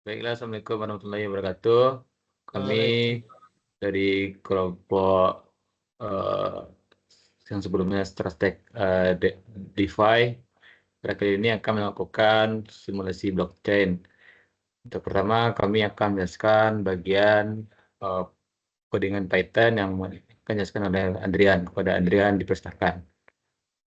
Baiklah, Assalamualaikum warahmatullahi wabarakatuh. Kami Waalaikumsalam. dari kelompok eh, yang sebelumnya Strateg DeFi, pada kali ini akan melakukan simulasi blockchain. Untuk pertama, kami akan menjelaskan bagian eh, codingan Python yang akan dijelaskan oleh Andrian. Kepada Andrian dipersilakan.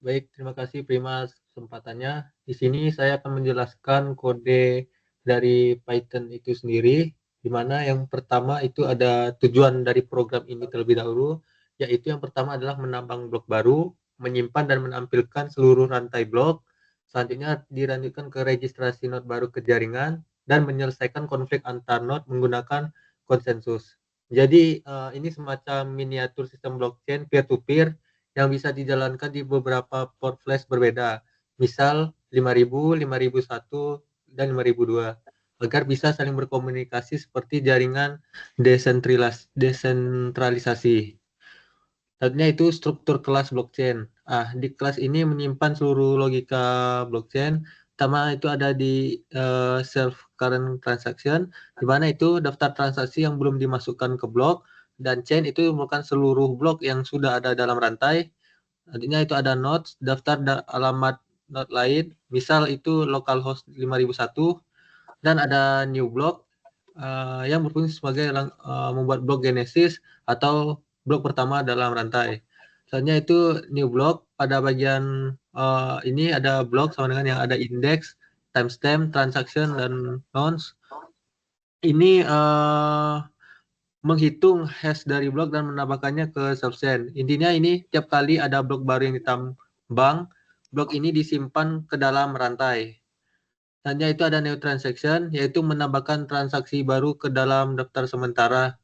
Baik, terima kasih Prima kesempatannya. Di sini saya akan menjelaskan kode dari Python itu sendiri, di mana yang pertama itu ada tujuan dari program ini terlebih dahulu, yaitu yang pertama adalah menambang blok baru, menyimpan dan menampilkan seluruh rantai blok, selanjutnya dilanjutkan ke registrasi node baru ke jaringan, dan menyelesaikan konflik antar node menggunakan konsensus. Jadi ini semacam miniatur sistem blockchain peer-to-peer yang bisa dijalankan di beberapa port flash berbeda, misal 5000, 5001, dan 5002, agar bisa saling berkomunikasi seperti jaringan desentralisasi. Selanjutnya itu struktur kelas blockchain. Di kelas ini menyimpan seluruh logika blockchain. Pertama itu ada di self current transaction, di mana itu daftar transaksi yang belum dimasukkan ke blok, dan chain itu merupakan seluruh blok yang sudah ada dalam rantai. Selanjutnya itu ada nodes, daftar alamat node lain, misal itu localhost 5001, dan ada new block yang berfungsi sebagai membuat blok genesis atau blok pertama dalam rantai. Selanjutnya itu new block, pada bagian ini ada blok sama dengan yang ada index, timestamp, transaction, dan nonce. Ini menghitung hash dari blok dan menambahkannya ke subchain. Intinya ini tiap kali ada blok baru yang ditambang, blok ini disimpan ke dalam rantai. Selanjutnya itu ada new transaction, yaitu menambahkan transaksi baru ke dalam daftar sementara.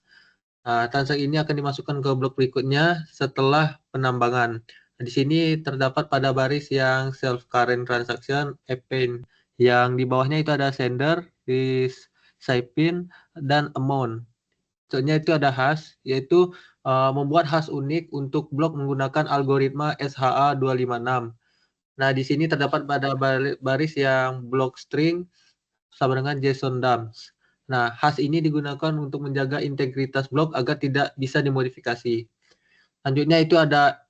Transaksi ini akan dimasukkan ke blok berikutnya setelah penambangan. Di sini terdapat pada baris yang self current transaction, append. Yang di bawahnya itu ada sender, recipient, dan amount. Contohnya itu ada hash, yaitu membuat hash unik untuk blok menggunakan algoritma SHA-256. Nah, di sini terdapat pada baris yang blok string sama dengan JSON dumps. Nah, hash ini digunakan untuk menjaga integritas blok agar tidak bisa dimodifikasi. Selanjutnya itu ada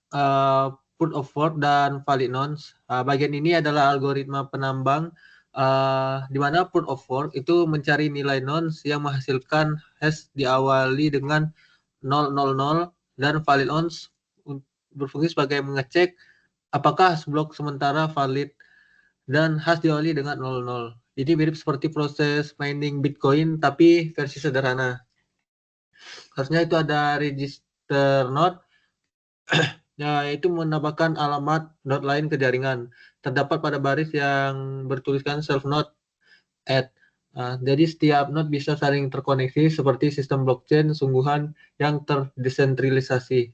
proof of work dan valid nonce. Bagian ini adalah algoritma penambang di mana proof of work itu mencari nilai nonce yang menghasilkan hash diawali dengan 000, dan valid nonce berfungsi sebagai mengecek apakah blok sementara valid dan hash diawali dengan 00. Jadi mirip seperti proses mining Bitcoin tapi versi sederhana. Harusnya itu ada register node, yaitu menambahkan alamat node lain ke jaringan. Terdapat pada baris yang bertuliskan self node add. Jadi setiap node bisa saling terkoneksi seperti sistem blockchain sungguhan yang terdesentralisasi.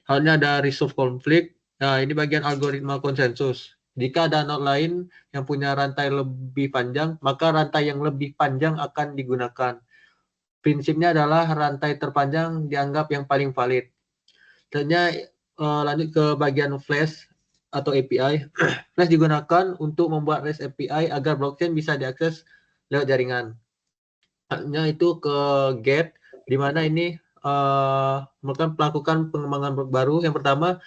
Halnya ada resolve konflik. Nah, ini bagian algoritma konsensus. Jika ada node lain yang punya rantai lebih panjang, maka rantai yang lebih panjang akan digunakan. Prinsipnya adalah rantai terpanjang dianggap yang paling valid. Selanjutnya lanjut ke bagian Flash atau API. Flash digunakan untuk membuat REST API agar blockchain bisa diakses lewat jaringan. Selanjutnya itu ke Gate, di mana ini melakukan pengembangan blok baru. Yang pertama,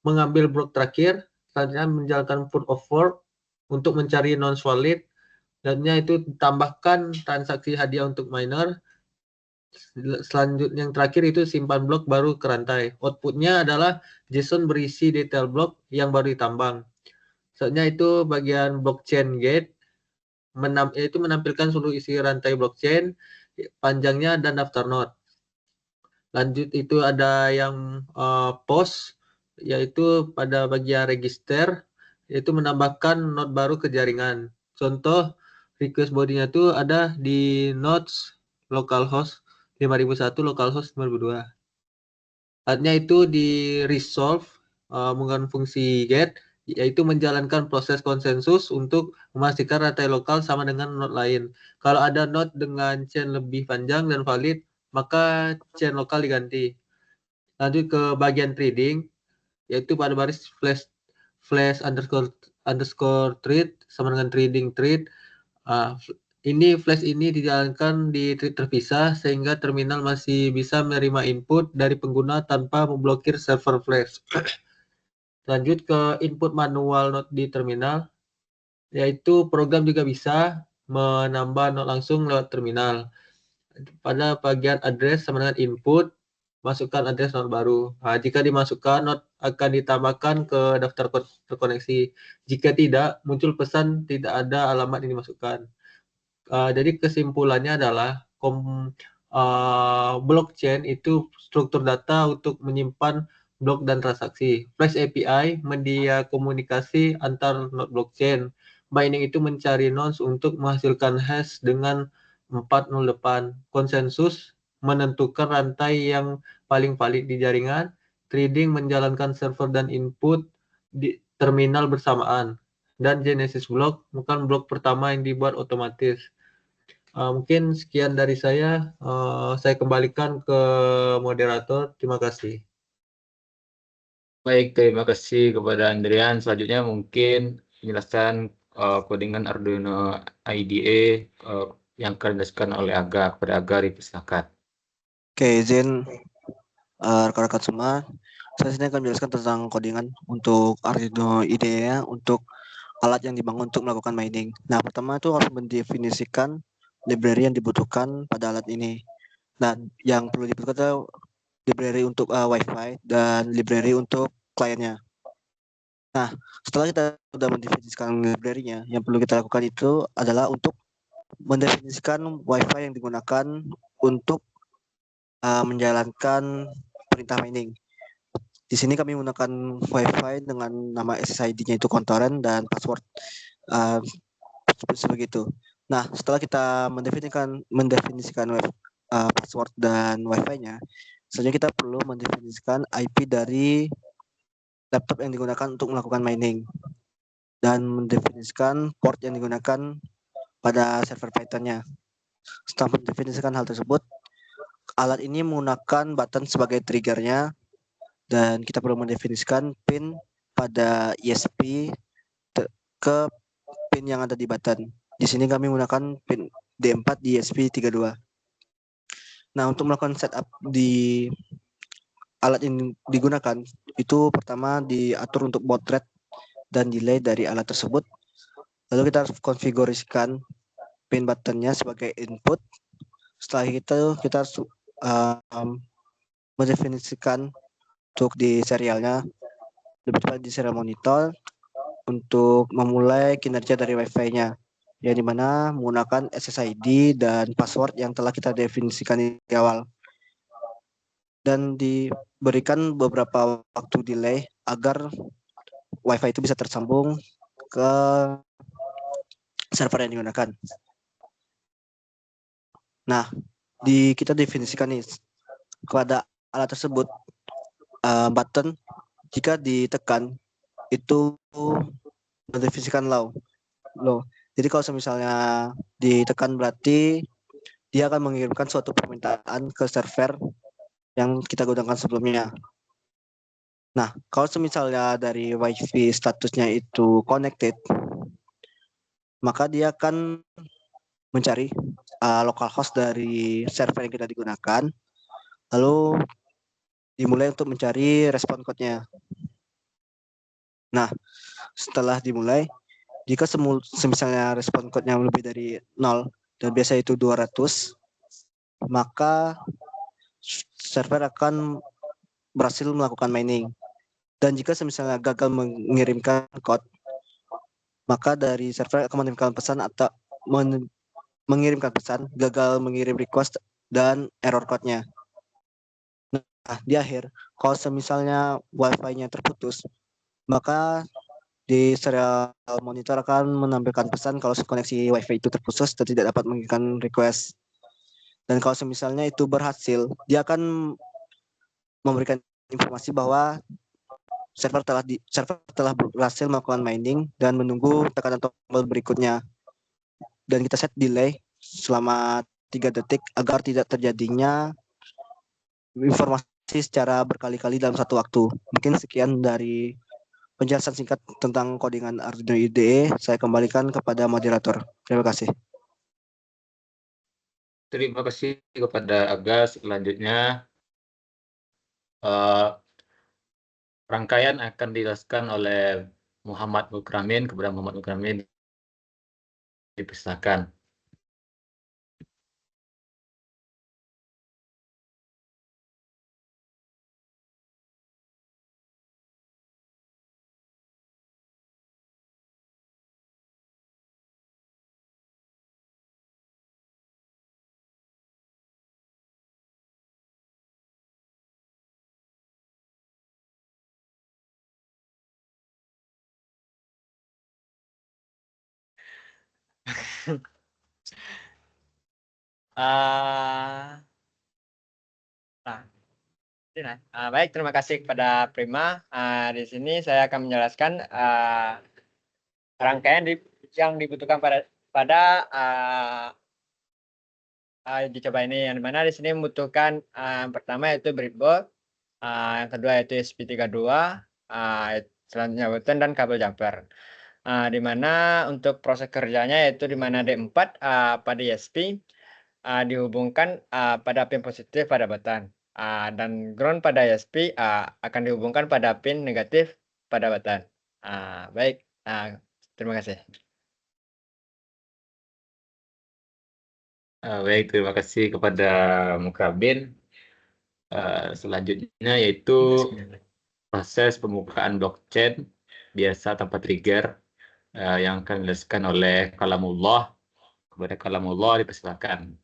mengambil blok terakhir, selanjutnya menjalankan proof of work untuk mencari non valid, selanjutnya itu tambahkan transaksi hadiah untuk miner, selanjutnya yang terakhir itu simpan blok baru ke rantai. Outputnya adalah JSON berisi detail blok yang baru ditambang. Selanjutnya itu bagian blockchain gate, yaitu menampilkan seluruh isi rantai blockchain, panjangnya, dan daftar node. Lanjut itu ada yang post, yaitu pada bagian register, yaitu menambahkan node baru ke jaringan. Contoh request body-nya itu ada di nodes localhost 5001, localhost 5002. Artinya itu di resolve menggunakan fungsi get, yaitu menjalankan proses konsensus untuk memastikan rantai lokal sama dengan node lain. Kalau ada node dengan chain lebih panjang dan valid, maka chain lokal diganti. Lanjut ke bagian trading, yaitu pada baris flash underscore trade sama dengan trading trade. Ini flash ini dijalankan di terpisah sehingga terminal masih bisa menerima input dari pengguna tanpa memblokir server flash. Lanjut ke input manual node di terminal, yaitu program juga bisa menambah node langsung lewat terminal. Pada bagian address sama dengan input, masukkan address node baru. Nah, jika dimasukkan, node akan ditambahkan ke daftar terkoneksi. Jika tidak, muncul pesan tidak ada alamat yang dimasukkan. Jadi kesimpulannya adalah blockchain itu struktur data untuk menyimpan blok dan transaksi. Flash API media komunikasi antar node blockchain. Mining itu mencari nodes untuk menghasilkan hash dengan 408. Konsensus menentukan rantai yang paling valid di jaringan. Trading menjalankan server dan input di terminal bersamaan. Dan Genesis block bukan blok pertama yang dibuat otomatis. Mungkin sekian dari saya. Saya kembalikan ke moderator. Terima kasih. Baik, terima kasih kepada Andrian. Selanjutnya mungkin penjelasan codingan Arduino IDE yang akan dijelaskan oleh Aga. Kepada Aga dipersilakan. Oke, izin rekan-rekan semua. Saya sini akan menjelaskan tentang codingan untuk Arduino IDE untuk alat yang dibangun untuk melakukan mining. Nah, pertama itu harus mendefinisikan library yang dibutuhkan pada alat ini. Dan yang perlu dibutuhkan adalah library untuk Wi-Fi dan library untuk kliennya. Nah, setelah kita sudah mendefinisikan library-nya, yang perlu kita lakukan itu adalah untuk mendefinisikan Wi-Fi yang digunakan untuk menjalankan perintah mining. Di sini kami menggunakan Wi-Fi dengan nama SSID-nya itu kontoren dan password seperti itu. Nah, setelah kita mendefinisikan password dan Wi-Fi-nya, selanjutnya kita perlu mendefinisikan IP dari laptop yang digunakan untuk melakukan mining dan mendefinisikan port yang digunakan pada server Python-nya. Setelah mendefinisikan hal tersebut, alat ini menggunakan button sebagai triggernya dan kita perlu mendefinisikan pin pada ESP ke pin yang ada di button. Di sini kami menggunakan pin D4 di ESP32. Nah, untuk melakukan setup di alat yang digunakan, itu pertama diatur untuk baud rate dan delay dari alat tersebut. Lalu kita harus konfigurasikan pin buttonnya sebagai input. Setelah itu kita harus mendefinisikan untuk di serialnya, lebih tepat di serial monitor untuk memulai kinerja dari Wi-Fi-nya, yang dimana menggunakan SSID dan password yang telah kita definisikan di awal. Dan diberikan beberapa waktu delay agar Wi-Fi itu bisa tersambung ke server yang digunakan. Nah, kita definisikan nih kepada alat tersebut button jika ditekan itu mendefinisikan low. Jadi kalau misalnya ditekan berarti dia akan mengirimkan suatu permintaan ke server yang kita gunakan sebelumnya. Nah, kalau misalnya dari Wi-Fi statusnya itu connected, maka dia akan mencari localhost dari server yang kita digunakan, lalu dimulai untuk mencari respon code-nya. Nah, setelah dimulai, jika misalnya respon code-nya lebih dari 0 dan biasa itu 200, maka server akan berhasil melakukan mining. Dan jika misalnya gagal mengirimkan code, maka dari server akan mengirimkan pesan atau mengirimkan pesan, gagal mengirim request, dan error code-nya. Nah, di akhir, kalau misalnya Wi-Fi-nya terputus, maka di serial monitor akan menampilkan pesan kalau koneksi Wi-Fi itu terputus dan tidak dapat mengirimkan request. Dan kalau misalnya itu berhasil, dia akan memberikan informasi bahwa server telah berhasil melakukan mining dan menunggu tekanan tombol berikutnya. Dan kita set delay selama 3 detik agar tidak terjadinya informasi secara berkali-kali dalam satu waktu. Mungkin sekian dari penjelasan singkat tentang codingan Arduino IDE. Saya kembalikan kepada moderator. Terima kasih. Terima kasih kepada Aga. Selanjutnya, eh, rangkaian akan dijelaskan oleh Muhammad Mukramin. Kepada Muhammad Mukramin dipersilakan. Ah, nah, baik, terima kasih kepada Prima. Di sini saya akan menjelaskan rangkaian yang dibutuhkan pada uji coba ini. Yang dimana di sini membutuhkan yang pertama yaitu breadboard, yang kedua yaitu SP32, selanjutnya button dan kabel jumper. Di mana untuk proses kerjanya yaitu di mana D4 pada ESP dihubungkan pada pin positif pada button, dan ground pada ESP akan dihubungkan pada pin negatif pada button. Baik, terima kasih. Baik, terima kasih kepada Mukramin. Selanjutnya yaitu proses pembukaan blockchain biasa tanpa trigger yang akan dijelaskan oleh Kalamullah. Kepada Kalamullah dipersilakan.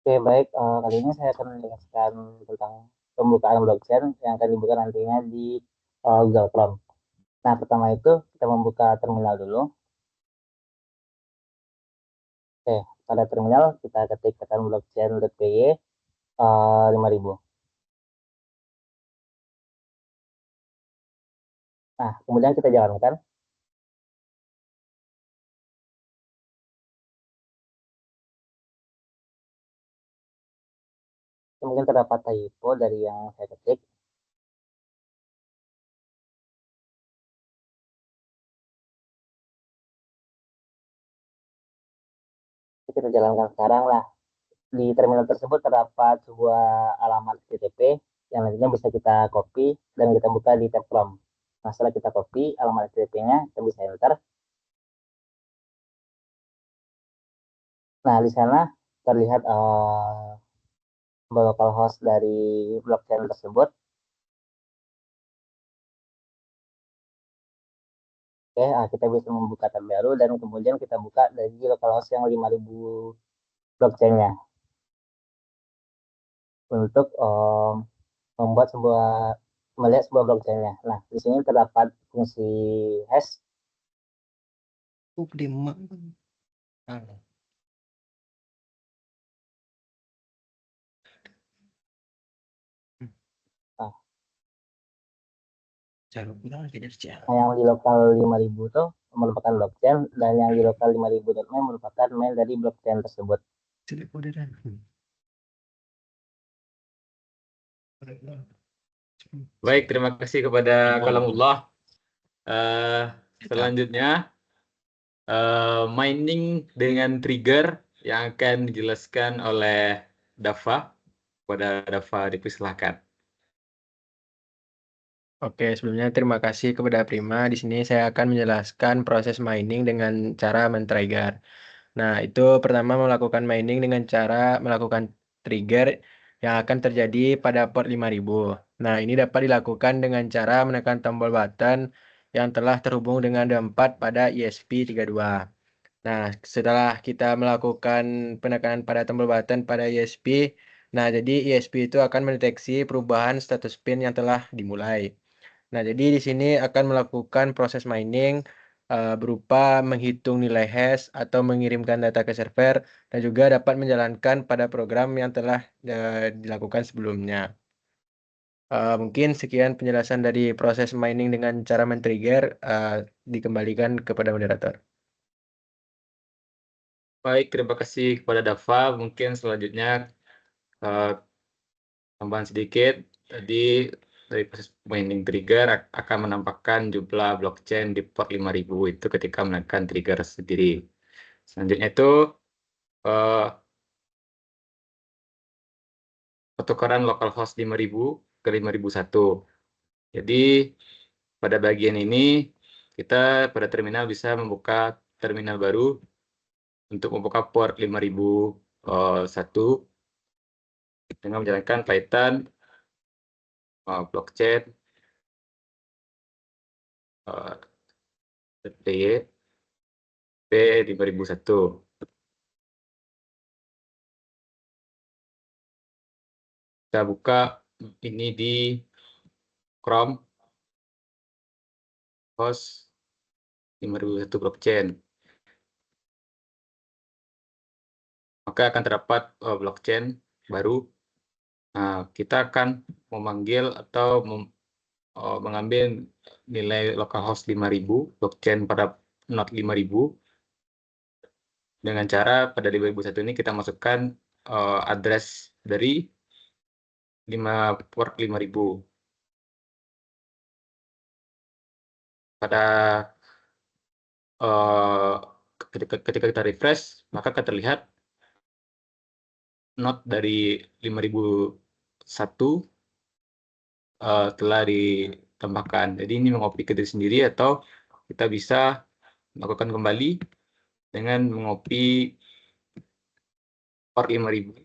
Oke, baik. Kali ini saya akan menjelaskan tentang pembukaan blockchain yang akan dibuka nantinya di Google Chrome. Nah, pertama itu kita membuka terminal dulu. Oke, pada terminal kita ketikkan blockchain.py 5000. Nah, kemudian kita jalankan. Mungkin terdapat typo dari yang saya ketik. Kita jalankan sekarang lah. Di terminal tersebut terdapat sebuah alamat HTTP yang nantinya bisa kita copy dan kita buka di tab Chrome. Nah, setelah kita copy alamat HTTP-nya, kita bisa enter. Nah, di sana terlihat localhost dari blockchain tersebut. Oke, kita bisa membuka tab baru dan kemudian kita buka dari localhost yang 5000 blockchain-nya untuk melihat sebuah blockchain-nya. Nah, di sini terdapat fungsi hash. Nah, yang di lokal 5000 itu merupakan blockchain dan yang di lokal 5000.me merupakan mail dari blockchain tersebut. Baik, terima kasih kepada Kalamullah. Selanjutnya, mining dengan trigger yang akan dijelaskan oleh Dafa. Kepada Dafa dipersilakan. Oke, sebelumnya terima kasih kepada Prima. Di sini saya akan menjelaskan proses mining dengan cara men-trigger. Nah, itu pertama melakukan mining dengan cara melakukan trigger yang akan terjadi pada port 5000. Nah, ini dapat dilakukan dengan cara menekan tombol button yang telah terhubung dengan D4 pada ESP32. Nah, setelah kita melakukan penekanan pada tombol button pada ESP, nah jadi ESP itu akan mendeteksi perubahan status pin yang telah dimulai. Nah, jadi di sini akan melakukan proses mining berupa menghitung nilai hash atau mengirimkan data ke server dan juga dapat menjalankan pada program yang telah dilakukan sebelumnya. Mungkin sekian penjelasan dari proses mining dengan cara men-trigger, dikembalikan kepada moderator. Baik, terima kasih kepada Dafa. Mungkin selanjutnya tambahan sedikit. Tadi dari proses mining trigger akan menampakkan jumlah blockchain di port 5000 itu ketika menekan trigger sendiri. Selanjutnya itu pertukaran localhost 5.000 ke 5.001. Jadi pada bagian ini kita pada terminal bisa membuka terminal baru untuk membuka port 5.001 dengan menjalankan Python blockchain P5001. Kita buka ini di Chrome host 5001 blockchain. Maka akan terdapat blockchain baru. Nah, kita akan memanggil atau mengambil nilai localhost 5.000 blockchain pada node 5.000 dengan cara pada 5.001 ini kita masukkan address dari port 5.000. Pada ketika kita refresh, maka akan terlihat node dari 5.001 telah ditambahkan. Jadi ini mengopi ke diri sendiri atau kita bisa melakukan kembali dengan mengopi port 5.000.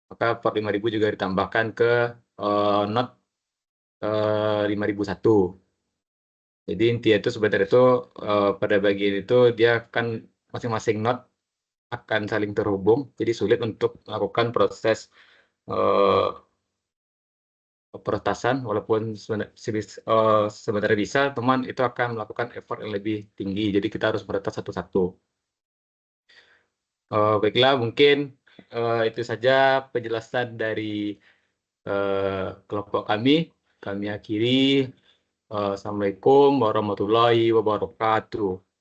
Maka port 5.000 juga ditambahkan ke node 5.001. Jadi intinya itu sebenarnya itu pada bagian itu dia akan masing-masing node akan saling terhubung. Jadi sulit untuk melakukan proses peretasan, walaupun sebenarnya bisa, teman itu akan melakukan effort yang lebih tinggi. Jadi kita harus meretas satu-satu. Baiklah, mungkin itu saja penjelasan dari kelompok kami. Kami akhiri. Assalamualaikum warahmatullahi wabarakatuh.